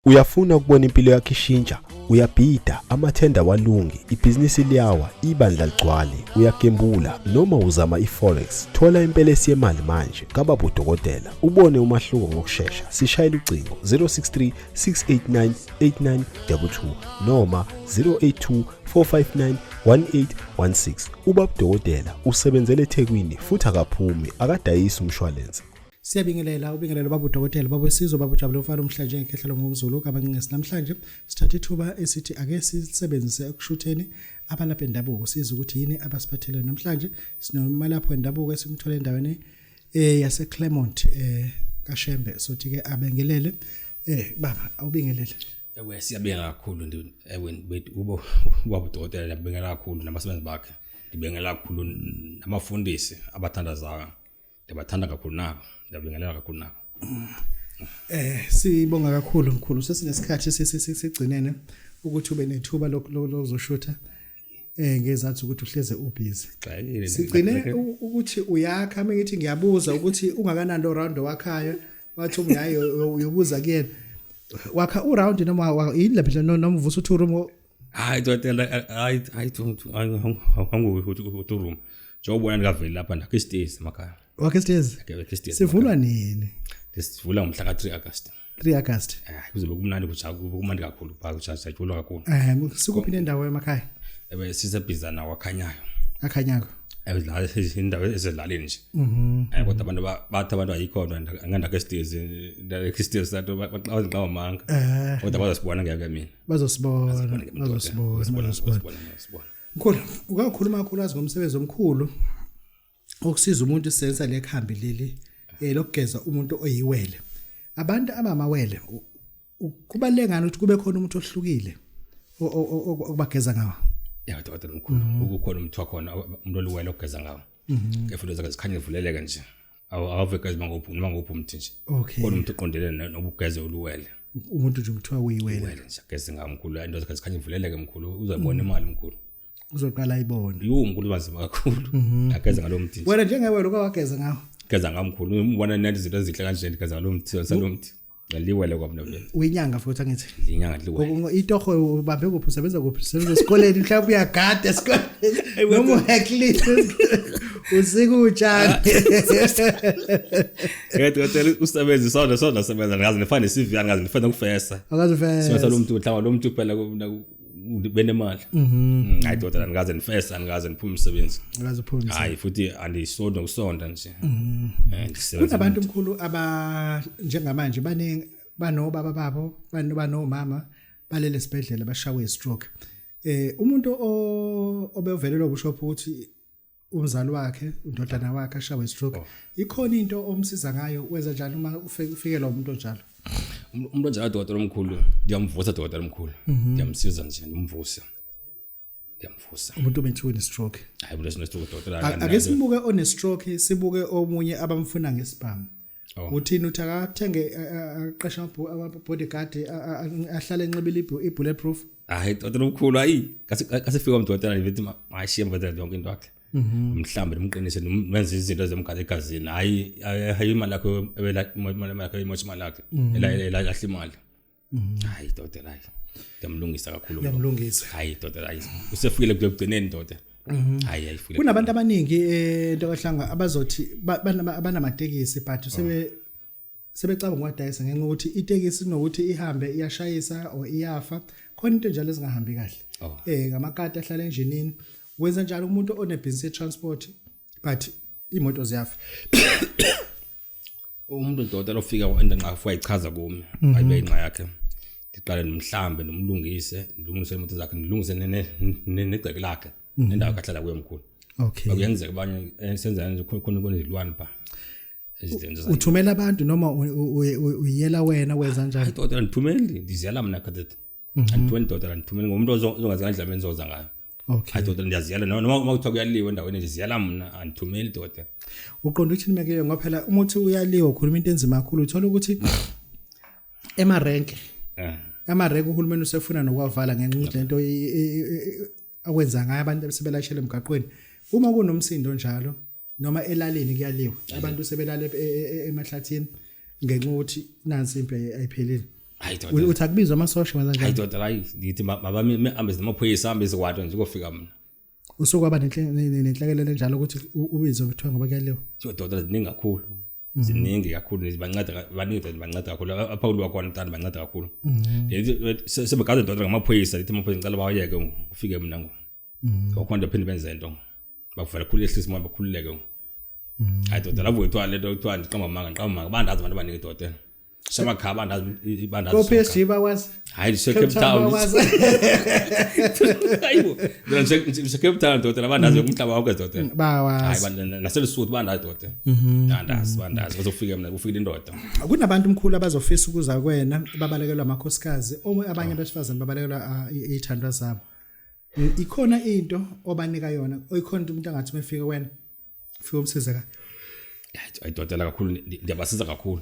Uyafuna ukubona impilo yakho ishintsha, uyabhida, amathenda walungi, ibhizinisi liyawa, ibandla ligcwale, uyagembula noma uzama iForex. Thola impelesi yemali manje kababa udokotela. Ubone umahluko ngokusheshsha. Sishayela ucingo 063 689 8922 noma 082 459 1816. Ubaba udokotela usebenzele eThekwini futhi akaphumi, akadayisi umshwalense. Siyabingelela baba udokotela baba Sizwe baba Jabule ufana umhlanje ngekhehlelo ngomzulu kabancingesi namhlanje sithatha ithuba esithi ake sisebenzise ekushutheni abalapha endabuko siza ukuthi yini abasiphathele namhlanje sinomalapho endabuko esimthole endaweni yase Claremont kaShembe sothi ke abengelele baba awubingelele. Ewe siyabingelela kakhulu wethu ubaba udokotela ngiyabingelela kakhulu nabasebenzi bakhe ngibingelela kakhulu namafundisi abathandazayo ndibathanda kakhulu nabo ngiyabingelela kakhulu nabo. Sibonga kakhulu mkhulu sesinesikhathi sigcinene ukuthi ube nethuba lozoshutha ngezathu ukuthi uhleze ubusy. Sigcine ukuthi uyakha mengithi ngiyabuza ukuthi ungakanando round wakhayo wathi ungayo uyobuza kuyena wakha uround noma yini lapha noma uvusa u2 room. Hayi dokotela hayi u2 room njengoba ngavela lapha ndakestairs emakhaya. Wakhe stairs sivulwa nini? Sivula ngomhla ka 3 August. 3 August. Kuzobe kumnandi kumnandi kakhulu sajula kakhulu. Sikuphi nendawo emakhaya? Sisebhizana wakhanyayo. Akhanyako. La indawo ezelaleni nje. Kodwa abantu bathi abantu ayikhona ngandakestairs ndakestairs sathi baqhawe manga. Kodwa bazosibona ngeke mina. Bazosibona. Mkhulu ukakhuluma kakhulu azi ngomsebenzi omkhulu okusiza umuntu isensa lekhambi leli lokugeza umuntu oyiwele. Abantu abamawele kubalengana ukuthi kube khona umuntu ohlukile okubageza ngawo. Dokotela mkhulu ukukhona umuntu wakhona umuntu oliwele ogeza ngawo. Kefundo zakhe zikhanye vuleleke nje. Awavekeza noma ngophi umuntu nje. Kodwa umuntu uqondele nobugeze oluwele. Umuntu nje kuthiwa uyiwele nje geza ngawo mkhulu into zakhe zikhanye vuleleke mkhulu uzabona imali mkhulu. Uzoqala ayibone. Mkhulu bazima kakhulu. Ageza ngalo mthi. Wena njengewele ukwageza ngawo. Geza ngamkhulu ubona nathi izinto ezihle kanje ngigeza ngalo mthi salomthi. Ngaliwele kwamna vele. Uyinyanga futhi angithi. Inyanga liwele. Itoho ubambe kuphi usebenza kuphi? Usebenza esikoleni mhlawumbe uyagada esikoleni. Noma uhacklin. Usikutshana. Dokotela usebenza sonke sebenza ngazi nifane CV ngazi nifane ukufesa. Akazufesa. Sima salomthi uhlaba lo muntu phela benemali. Hayi dokotela ngaze nifesa ngaze niphume umsebenzi. Ngaze uphume. Hayi futhi andisonda ukusonda nje. Kunabantu mkhulu aba njengamanje banobaba babo banomama balele sibedlela bashawe stroke. Umuntu obevelelwa ubushopho ukuthi umzali wakhe undodana wakhe ashawe stroke ikhona into omsiza ngayo wenza njalo uma ufikela umuntu onjalo. Umuntu onjalo dokotela omkhulu ngiyamvusa dokotela omkhulu ngiyamsiza nje ngimvusa umuntu omethiwe ne-stroke. Hayi umuntu one-stroke dokotela ake sibuke one-stroke sibuke omunye abamfuna ngesibhamu. Uthini uthi akathenge aqasha bodyguard ahlale enqibile i-bulletproof. Hayi dokotela omkhulu hayi kasifika umdokotela nithi mashiya mbatela yonke into yakhe. Mhlambe nimqinise nenze izinto zemgala egazini hayi imali yakho imali yakho imoshi imali yakhe ela imali. Hayi dokotela hayi ngiyamlungisa kakhulu. Ngiyamlungisa. Hayi dokotela hayi usefikile kugcineni dokotela. Hayi ayifike. Kunabantu abaningi into kahlanga abazothi abanamatekisi but sebecabanga ukwadayisa ngenxa ukuthi itekisi kunokuthi ihambe iyashayisa or iyafa khona into njalo ezingahambi kahle. Ngamakati ahlala enjinini wenza njalo umuntu onebhizinisi transport but imoto ziyafa. Umuntu dokotela ofika endanqa uyayichaza kumi ayibe inqa yakhe. Ndiqale nomhlambe nomlungise ndilungise imoto zakhe ndilungise negceke lakhe nendawo kahlala kuye mkhulu. Akuyenzeka abanye senza nje khona izilwane pha. Uthumela abantu noma uyela wena wenza njalo? Hayi dokotela ngithumeli ndiziyala mina khathethi. Andithumeli dokotela ngithumeli ngomuntu ozongazi ngandlela menzoza ngayo. Hayi dokotela ndiyaziyala noma uma kuthiwa kuyaliwa endaweni nje ziyala mina andithumeli dokotela. Uqonda ukuthi nimeke ngoba phela umuthi uyaliwa ukhuluma into enzima kakhulu uthola ukuthi emarenke uhulumeni usefuna nokwavala ngenxa lento akwenza ngayo abantu sebelashela emgaqweni. Uma kunomsindo njalo noma elalini kuyaliwa abantu sebelala emahlathini ngenxa ukuthi nansi impi ayiphelile. hayi doda uthi akubizwa amasosha wenza hayi njalo doda hayi ngithi mabami ambe namaphoyisa ambe sikwathi nje kofika mina usokwaba nenhlekelele njalo ukuthi ubizwe kuthiwa ngoba kuyalewa doda ziningi kakhulu ziningi kakhulu banceda kakhulu apha kulwa khona ntana banceda kakhulu sebegazi doda ngamaphoyisa lithi amaphoyisa ngicela bawayeke ufike mina ngokukhona phinde benze into bakuvela khulu ehlisa imali bakhululeke hayi doda labo wethu le nto kuthiwa ngiqamba manga bandazi abantu abaningi doda semakhaya bandazi ko PSG bawazi hayi Cape Town hayibo nje Cape Town doda bandazi umhlaba wonke doda bawazi hayi naselisuthu bandazi doda bandazi bazofika mina kufika indoda kunabantu umkhulu abazofisa ukuza kwena babalekelwa amakhosikazi abanye besifazane babalekelwa ithandwa zabo ikhona into obanika yona oyikhona umuntu angathi mefika wena ufika umsiza doda kakhulu ndiyabasiza kakhulu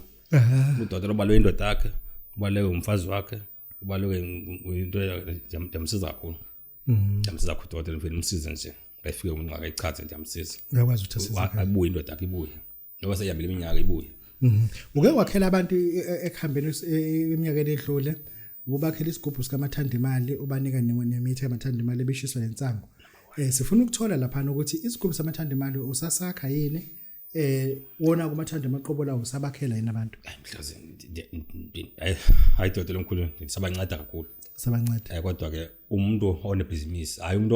udoda lobalwe indoda yakhe ubalwe umfazi wakhe ubalwe into ndiyamsiza kakhulu ndiyamsiza doda mfana umsiza nje ayifike umuntu akayichathe ndiyamsiza uyakwazi ukuthi asiza abuye indoda yakhe ibuye ngoba seyihambile iminyaka ibuye uke wakhela abantu ekuhambeni eminyakeni edlule ubakhela isigubhu sikaMathanda imali ubanika nemithi yamathanda imali ebishiswa lensango sifuna ukuthola lapha ukuthi isigubhu samathanda imali usasakha yini wona kumathanda amaqobo lawo sabakhela yini abantu mhlazi hayi doda lomkhulu sabanceda kakhulu sabanceda kodwa ke umuntu onebhizinisi hayi umuntu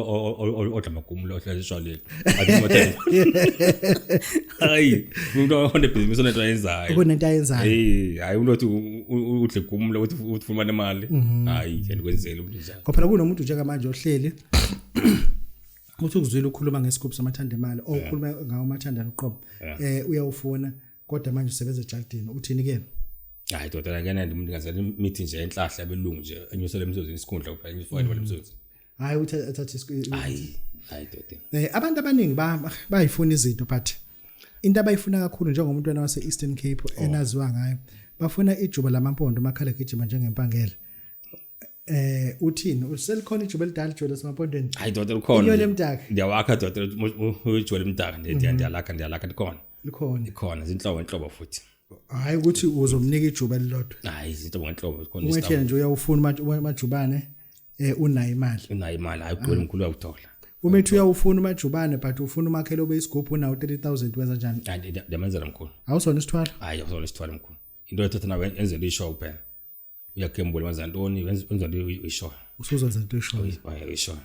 odla magumulo ohlaliswa le hayi umuntu onebhizinisi onento ayenzayo kunento ayenzayo hayi umuntu othi udle gumulo uthi ufuna imali hayi ndikwenzele umuntu njalo ngoba kunomuntu njengamanje ohleli uthi ukuzwile ukukhuluma ngesigubhu samathanda imali okhuluma ngawo mathanda noqobo uyawufuna kodwa manje usebenza eJardini uthini ke hayi doda ngene umuntu ngazela imithi nje enhlahla abelungu nje enyusele emsozini isikhundla kuphela ngifowele balemsozi hayi uthatha hayi doda abantu abaningi bayifuna izinto but into abayifuna kakhulu njengomuntu wena wase Eastern Cape enaziwa ngayo bafuna ijuba lamampondo makhala gijima njengempangela uthini uselikhona ijuba elidala ijuba lasemampondweni hayi doda likhona inyoni emdaka ndiyawakha doda ijuba lemdaka ndiyalakha likhona izinhlobo futhi hayi ukuthi uzomnika ijuba elilodwa hayi izinto ngenhlobo khona umethena nje uyawufuna amajubane unayo imali hayi ugcwele umkhulu uyawuthola umethi uyawufuna amajubane but ufuna umakhelo obe isigubhu unawo 30,000 wenza njani ndiyamenzela mkhulu awusona isithwala hayi awusona isithwala mkhulu into ethatha nawe enzele ishow phela uyakembula wenza ntoni wenza ishow usuzenza into ishow ishow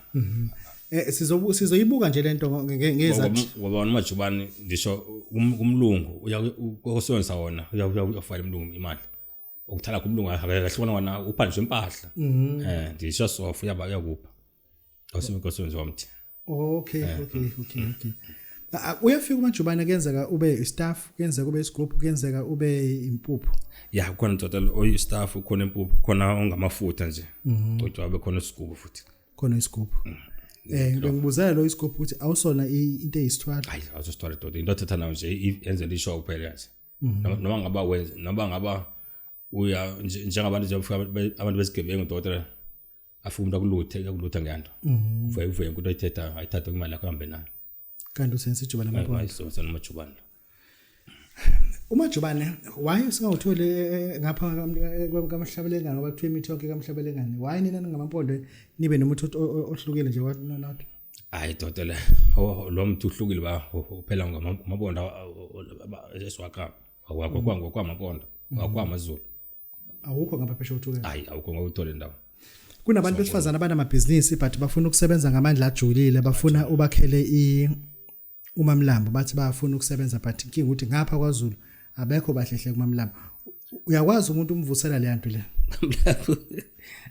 sizoyibuka nje lento ngezathi ngoba amajubane ngisho umlungu uyakosonsa wona uyafayela umlungu imali ukuthala kumlungu akahlona wona uphaniswe impahla ndisho sofa uyakupha awusimikosonza wamthi okay uyafika umajubane kenzeka ube staff kenzeka ube isigubhu kenzeka ube impuphu ya khona total oy staff khona impuphu khona ongamafutha nje kodwa abe khona isigubhu futhi khona isigubhu ngibuzela lo isigubhu ukuthi awusona into eyisithwala hayi awusithwala doda into ethatha nayo nje enzele ishow kuphela nje noma ngaba wenza noma ngaba uya njengabantu nje abantu besigebengu doda afuna ukulutha nganto uvuye into ayithetha ayithatha imali yakho hambe nayo kanti usenza ijuba lamaphondo ayisona amajubane umajubane waye singawuthole ngapha kaMhlabelengane ngoba kuthiwa imithi yonke kaMhlabelengane waye nina ngamampondo nibe nomuthi ohlukile nje wanonotho hayi doda le lo muntu uhlukile ba uphela ngamabonda eswakha kwamaphondo kwaMazulu awukho ngapha phesha uthuke hayi awukho ngawuthole ndawo kunabantu besifazana abanamabhizinisi but bafuna ukusebenza ngamandla ajulile bafuna ubakhele uMamlambo bathi bafuna ukusebenza but inkinga ukuthi ngapha kwaZulu abekho bahlehle kuMamlambo uyakwazi umuntu umvusela le yanto le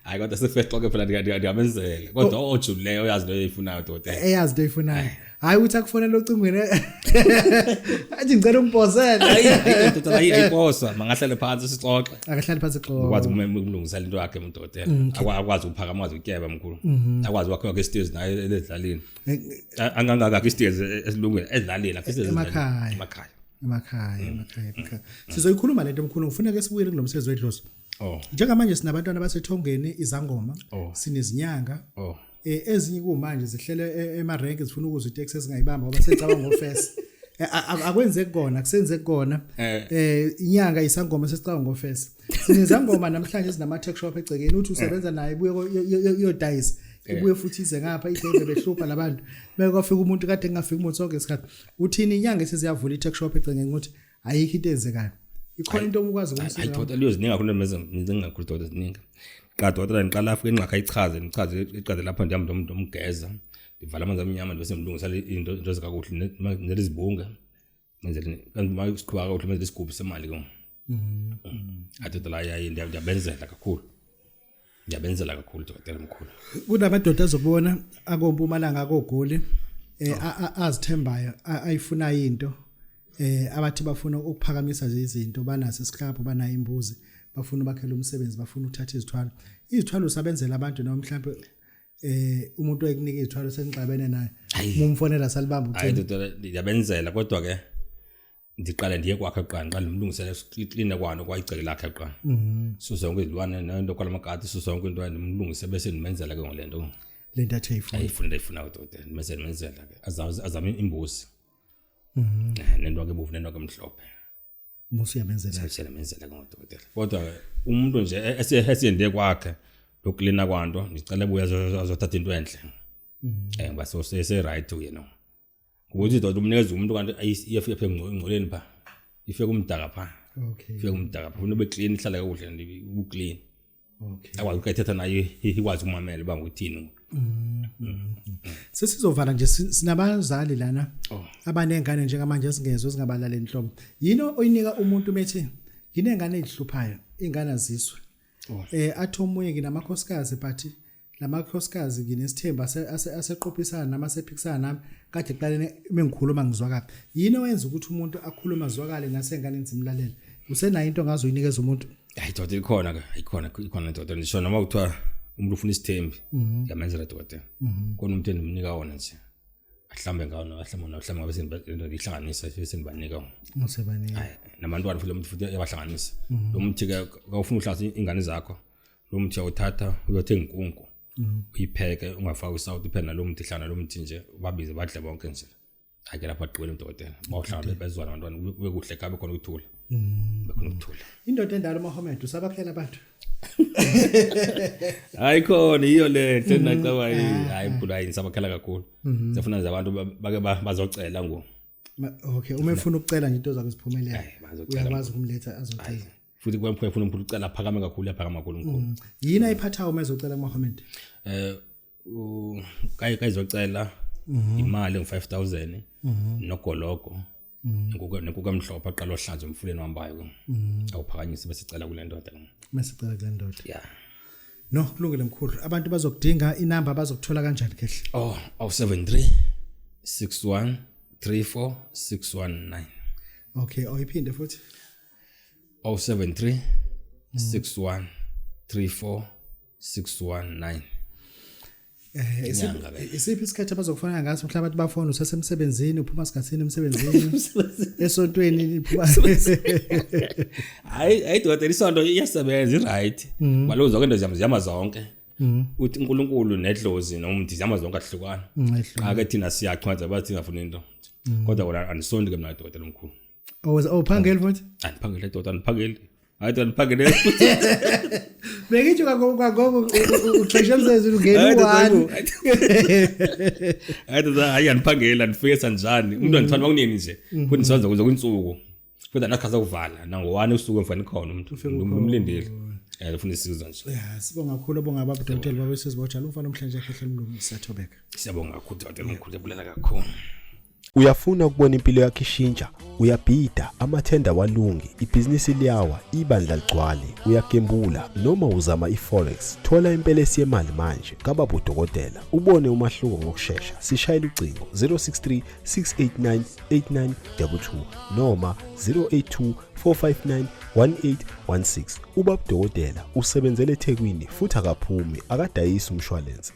hayi kodwa sefexoke phela ndiyamenzela kodwa ojulileyo uyazi into eyifunayo doda eyazi into eyifunayo hayi uthi akufonela ocingweni athi ngicela ungibhosele hayi doda ayiposa mangahlale phansi sixoxe akahlali phansi xoxa ukwazi ukulungisela into yakhe umuntu doda akwazi ukuphakama akwazi ukyeba mkhulu akwazi wakhe stage naye edlalini angangaka istage esilungweni edlalini afise emakhaya sizoyikhuluma lento mkhulu ngifuna ke sibuyele kulomsebenzi wedlozi njengamanje sinabantwana basethongeni izangoma sinezinyanga ezinye kumanje zihlele emarenke zifuna ukuzwa itaxi ezingayibamba ngoba secabanga ngofesi akwenzeki kona kusenze kona inyanga isangoma sesicaba ngofesa sinezangoma namhlanje sinama tech shop egcekeni uthi usebenza naye buye yodayisa ibuye futhi ize ngapha idenge behlupha labantu bekufika umuntu kade engafika umuntu sonke isikhathi uthini inyanga sesiyavula i tech shop egcekeni ukuthi ayikho into ezekayo ikhona into omukwazi ukumsiza ayithola liyozininga khona ngizengakhulu doda zininga qado doda ngiqala afike enqakha ichaze iqade lapha ndihamba ndomgeza ndivala amanzi amnyama bese ngilungisa into zikakuhle nelizibunga menzele kanti uma usikhwa kakuhle manje isigubhu semali ko adoda la yayi ndiyabenzela kakhulu dokotela mkhulu kunamadoda azobona akompumalanga akogoli azithembayo ayifuna into abathi bafuna ukuphakamisa izinto banaso isihlapho banayo imbuzi bafuna bakhela umsebenzi bafuna ukuthatha izithwalo usabenzela abantu noma mhlawumbe umuntu oyikunika izithwalo senixabene naye mumfonela salibamba uthini ayidodela ndiyabenzela kodwa ke ndiqala ndiye kwakhe qanqa ngimlungisele clean kwano kwayiceke lakhe qanqa so sonke izilwane nento kwalamagadi so sonke into ndimlungise bese ndimenzela ke ngolento lento athi ayifuna udokotela ndimenzela ke azame imbuzi nento ke bovu nento ke mhlophe musu yamenzela ke ngudokotela kodwa umuntu nje esiyende kwakhe lokulina kwanto ngicela buya azothatha into enhle baso se right you ukuthi dodo umnikeza umuntu kanti iyafika engcoleni pha ifike kumdaka pha ifike kumdaka pha ube clean ihlala kakuhle ndi u clean akwazi ukuthetha naye ikwazi ukumamela banga ukuthini sesizovala nje sinabazali lana abanengane njengamanje singezwe singabalala enhlobo yino oyinika umuntu methi yinengane ezihluphayo ingane aziswe athi omunye nginamakhosikazi but lamakhosikazi nginesithemba aseqophisana nama sephikisana nami kade kuqalene mengikhuluma ngizwa kabi yini oyenza ukuthi umuntu akhuluma zwakale nasengane nzimlalele usenayo into ngazoyinikeza umuntu hayi dodo ikhona ke ikhona dodo ngisho noma kuthiwa umuntu ufuna isithembi yamenzela dodo kona umuntu endimnika wona nje ahlambe ngawo nohlamba bese ngihlanganisa bese ngibanika musebanika nabantwana futhi yabahlanganisa lo muntu ke awufuna uhlasa ingane zakho lo muntu uyawuthatha uyothenga inkungu uyipheke ungafaka isawuthi iphela lo muntu ihlana lo muntu nje babize badle bonke nje ake lapha aqwele udokotela bawuhlala bezwana abantwana kube kuhle kabe khona ukuthula bekhona ukuthula indoda endala Mohammed usabakhela abantu hayi khona iyo le nacaba hayi bula insabakhela kakhulu sifuna nje abantu bake bazocela ngo okay uma ufuna ukucela nje into zakho ziphumelela uyakwazi ukumletha azocela futhi kwamphwe ufuna umuntu ucela aphakame kakhulu mkhulu yini ayiphathayo uma ezocela Mohammed kayizocela imali nge-5,000 nogoloko nkuka mhlophe aqala ohlanze umfuleni wambayo awuphakanyise bese sicela kule ndoda yeah no kulungile mkhulu abantu bazokudinga inamba bazokuthola kanjani kehle 073 61 34 619 okay oyiphinde futhi 073 61 34 619 isiphi isikhathi abazokufana ngaso mhlawumbe abantu bafona usesemsebenzini uphuma sikhathini emsebenzini esontweni iphuma hayi dodo isonto iyasebenza right balozo kwento ziyama zonke uthi uNkulunkulu nedlozi noma ndizama zonke ahlukana ake thina siyachwaza bathi ngafuna into kodwa wona anisondi ke mina dodo lomkhulu phangeli futhi andiphangele dodo andiphangeli hayi andiphangele bengithi kwagogo uxesha emsebenzini ungena u1 hayi andiphangela ndifike sanjani umuntu andithanda bakunini nje futhi sisenza kuze kwinsuku futhi anakhaza ukuvala nango1 usuku emfana khona umuntu umlindile ufuna isizo nje sibonga kakhulu bonga abadokotela babesizibotshela umfana omhlanje ehle Mlungu siyathobeka siyabonga kakhulu dokotela omkhulu ebulela kakhulu Uyafuna ukubona impilo yakho ishintsha, uyabhida, amathenda walungi, ibhizinisi liyawa, ibandla ligcwale, uyagembula noma uzama iforex. Thola impelesi yemali manje kababa udokotela. Ubone umahluko ngokusheshsha. Sishayela ucingo 063 689 8922 noma 082 459 1816. Ubaba udokotela usebenzele eThekwini futhi akaphumi akadayisa umshwalense.